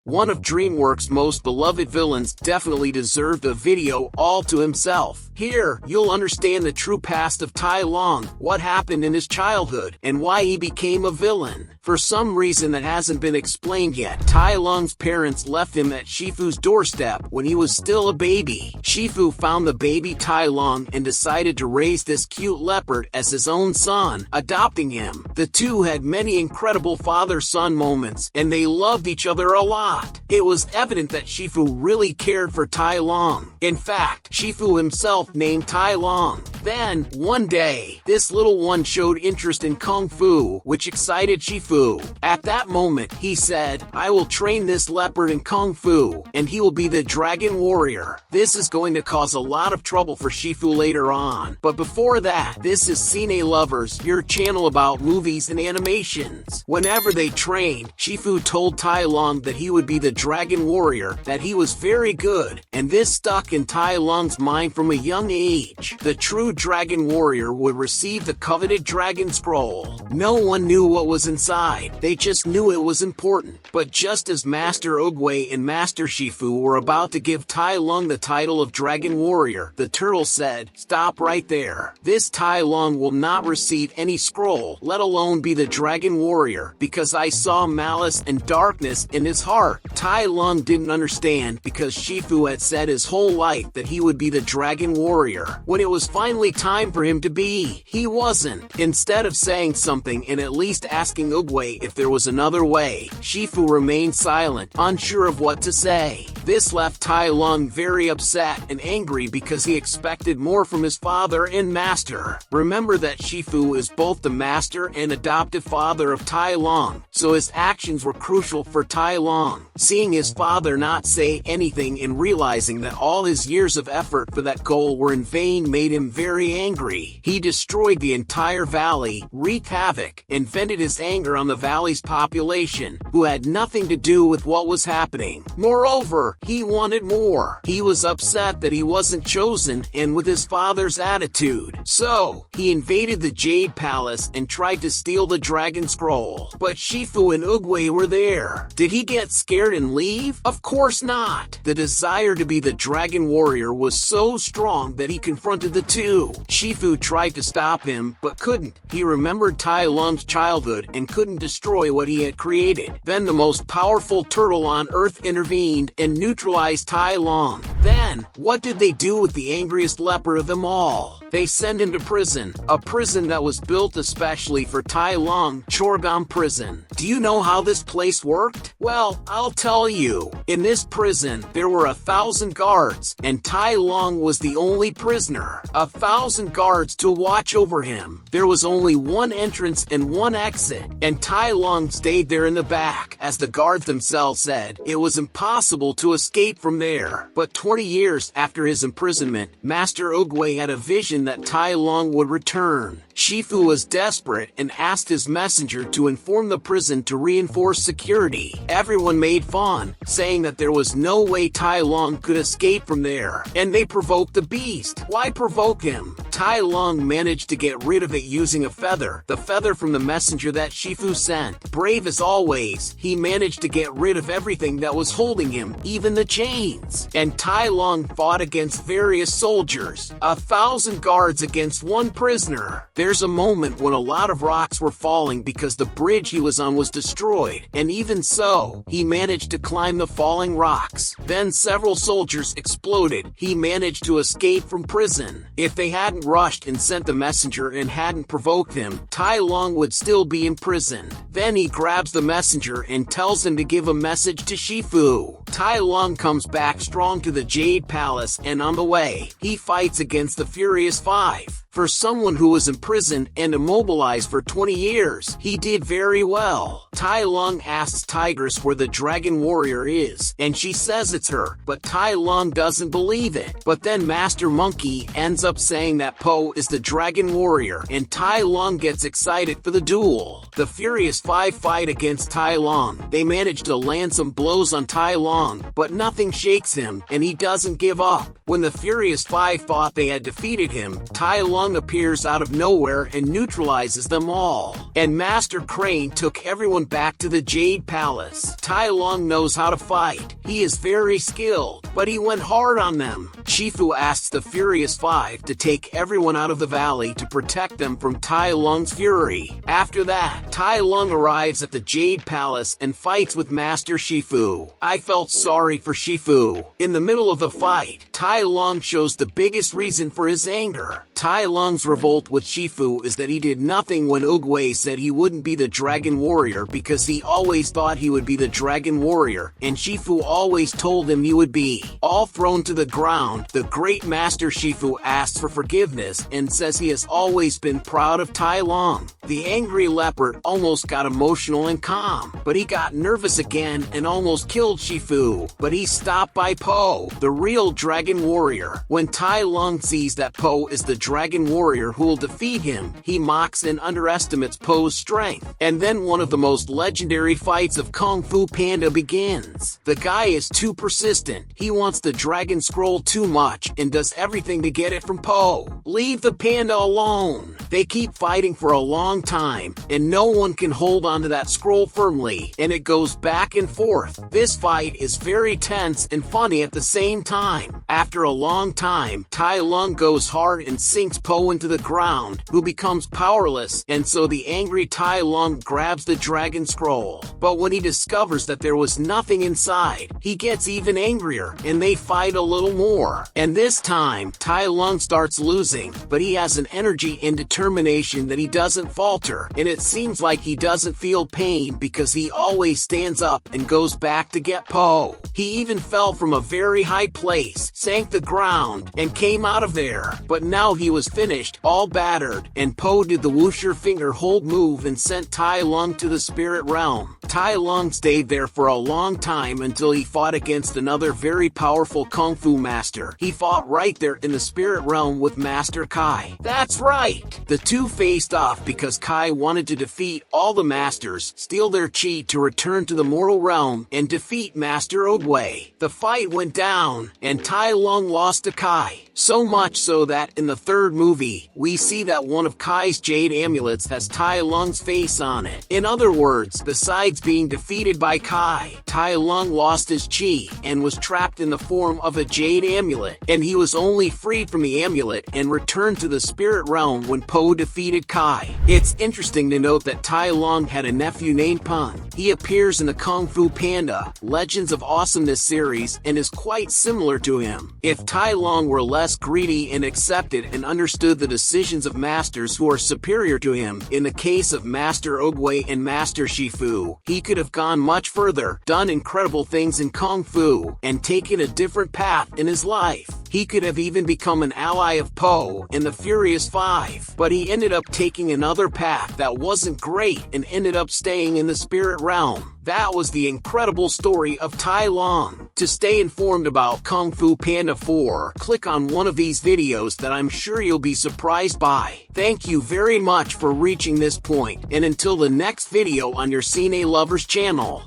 one of Dreamworks' most beloved villains, definitely deserved a video all to himself. Here, you'll understand the true past of Tai Lung, what happened in his childhood, and why he became a villain. For some reason that hasn't been explained yet, Tai Lung's parents left him at Shifu's doorstep when he was still a baby. Shifu found the baby Tai Lung and decided to raise this cute leopard as his own son, adopting him. The two had many incredible father-son moments, and they loved each other a lot. It was evident that Shifu really cared for Tai Lung. In fact, Shifu himself named Tai Lung. Then, one day, this little one showed interest in Kung Fu, which excited Shifu. At that moment, he said, "I will train this leopard in Kung Fu, and he will be the Dragon Warrior." This is going to cause a lot of trouble for Shifu later on. But before that, this is Cine Lovers, your channel about movies and animations. Whenever they trained, Shifu told Tai Lung that he would be the Dragon Warrior, that he was very good, and this stuck in Tai Lung's mind from a young age. The true Dragon Warrior would receive the coveted Dragon Scroll. No one knew what was inside, they just knew it was important. But just as Master Oogway and Master Shifu were about to give Tai Lung the title of Dragon Warrior, the turtle said, "Stop right there. This Tai Lung will not receive any scroll, let alone be the Dragon Warrior, because I saw malice and darkness in his heart." Tai Lung didn't understand because Shifu had said his whole life that he would be the Dragon Warrior. When it was finally time for him to be, he wasn't. Instead of saying something and at least asking Oogway if there was another way, Shifu remained silent, unsure of what to say. This left Tai Lung very upset and angry because he expected more from his father and master. Remember that Shifu is both the master and adoptive father of Tai Lung, so his actions were crucial for Tai Lung. Seeing his father not say anything and realizing that all his years of effort for that goal were in vain made him very angry. He destroyed the entire valley, wreaked havoc, and vented his anger on the valley's population, who had nothing to do with what was happening. Moreover, he wanted more. He was upset that he wasn't chosen and with his father's attitude. So, he invaded the Jade Palace and tried to steal the Dragon Scroll. But Shifu and Oogway were there. Did he get scared and leave? Of course not. The desire to be the Dragon Warrior was so strong that he confronted the two. Shifu tried to stop him, but couldn't. He remembered Tai Lung's childhood and couldn't destroy what he had created. Then the most powerful turtle on Earth intervened and neutralized Tai Lung. Then, what did they do with the angriest leopard of them all? They sent him to prison, a prison that was built especially for Tai Lung, Chorgam Prison. Do you know how this place worked? Well, I'll tell you. In this prison, there were 1,000 guards, and Tai Lung was the only prisoner. 1,000 guards to watch over him. There was only one entrance and one exit, and Tai Lung stayed there in the back. As the guards themselves said, it was impossible to escape from there. But 20 years after his imprisonment, Master Oogway had a vision that Tai Lung would return. Shifu was desperate and asked his messenger to inform the prison to reinforce security. Everyone made fun, saying that there was no way Tai Lung could escape from there, and they provoked the beast. Why provoke him? Tai Lung managed to get rid of it using a feather, the feather from the messenger that Shifu sent. Brave as always, he managed to get rid of everything that was holding him, even the chains. And Tai Lung fought against various soldiers, 1,000 guards against one prisoner. There's a moment when a lot of rocks were falling because the bridge he was on was destroyed, and even so, he managed to climb the falling rocks. Then several soldiers exploded. He managed to escape from prison. If they hadn't rushed and sent the messenger and hadn't provoked him, Tai Lung would still be in prison. Then he grabs the messenger and tells him to give a message to Shifu. Tai Lung comes back strong to the Jade Palace, and on the way, he fights against the Furious Five. For someone who was imprisoned and immobilized for 20 years, he did very well. Tai Lung asks Tigress where the Dragon Warrior is, and she says it's her, but Tai Lung doesn't believe it. But then Master Monkey ends up saying that Po is the Dragon Warrior, and Tai Lung gets excited for the duel. The Furious Five fight against Tai Lung. They manage to land some blows on Tai Lung, but nothing shakes him, and he doesn't give up. When the Furious Five thought they had defeated him, Tai Lung Lung appears out of nowhere and neutralizes them all. And Master Crane took everyone back to the Jade Palace. Tai Lung knows how to fight. He is very skilled, but he went hard on them. Shifu asks the Furious Five to take everyone out of the valley to protect them from Tai Lung's fury. After that, Tai Lung arrives at the Jade Palace and fights with Master Shifu. I felt sorry for Shifu. In the middle of the fight, Tai Lung shows the biggest reason for his anger. Tai Lung's revolt with Shifu is that he did nothing when Oogway said he wouldn't be the Dragon Warrior because he always thought he would be the Dragon Warrior, and Shifu always told him he would be. All thrown to the ground, the great Master Shifu asks for forgiveness and says he has always been proud of Tai Lung. The angry leopard almost got emotional and calm, but he got nervous again and almost killed Shifu, but he's stopped by Po, the real Dragon Warrior. When Tai Lung sees that Po is the Dragon Warrior who will defeat him, he mocks and underestimates Po's strength. And then one of the most legendary fights of Kung Fu Panda begins. The guy is too persistent. He wants the Dragon Scroll too much and does everything to get it from Po. Leave the panda alone. They keep fighting for a long time, and no one can hold onto that scroll firmly, and it goes back and forth. This fight is very tense and funny at the same time. After a long time, Tai Lung goes hard and sinks Po into the ground, who becomes powerless, and so the angry Tai Lung grabs the Dragon Scroll. But when he discovers that there was nothing inside, he gets even angrier, and they fight a little more. And this time, Tai Lung starts losing, but he has an energy and determination that he doesn't falter, and it seems like he doesn't feel pain because he always stands up and goes back to get Po. He even fell from a very high place, sank the ground, and came out of there. But now he was finished, all battered, and Po did the Wuxia finger hold move and sent Tai Lung to the spirit realm. Tai Lung stayed there for a long time until he fought against another very powerful Kung Fu master. He fought right there in the spirit realm with Master Kai. That's right! The two faced off because Kai wanted to defeat all the masters, steal their chi to return to the mortal realm, and defeat Master Oogway. The fight went down, and Tai Lung lost to Kai. So much so that in the third movie, we see that one of Kai's jade amulets has Tai Lung's face on it. In other words, besides being defeated by Kai, Tai Lung lost his chi and was trapped in the form of a jade amulet, and he was only freed from the amulet and returned to the spirit realm when Po defeated Kai. It's interesting to note that Tai Lung had a nephew named Panda. He appears in the Kung Fu Panda, Legends of Awesomeness series and is quite similar to him. If Tai Lung were less greedy and accepted and understood the decisions of masters who are superior to him, in the case of Master Oogway and Master Shifu, he could have gone much further, done incredible things in Kung Fu, and taken a different path in his life. He could have even become an ally of Po and the Furious Five, but he ended up taking another path that wasn't great and ended up staying in the spirit realm. That was the incredible story of Tai Lung. To stay informed about Kung Fu Panda 4, click on one of these videos that I'm sure you'll be surprised by. Thank you very much for reaching this point, and until the next video on your Cine Lovers channel.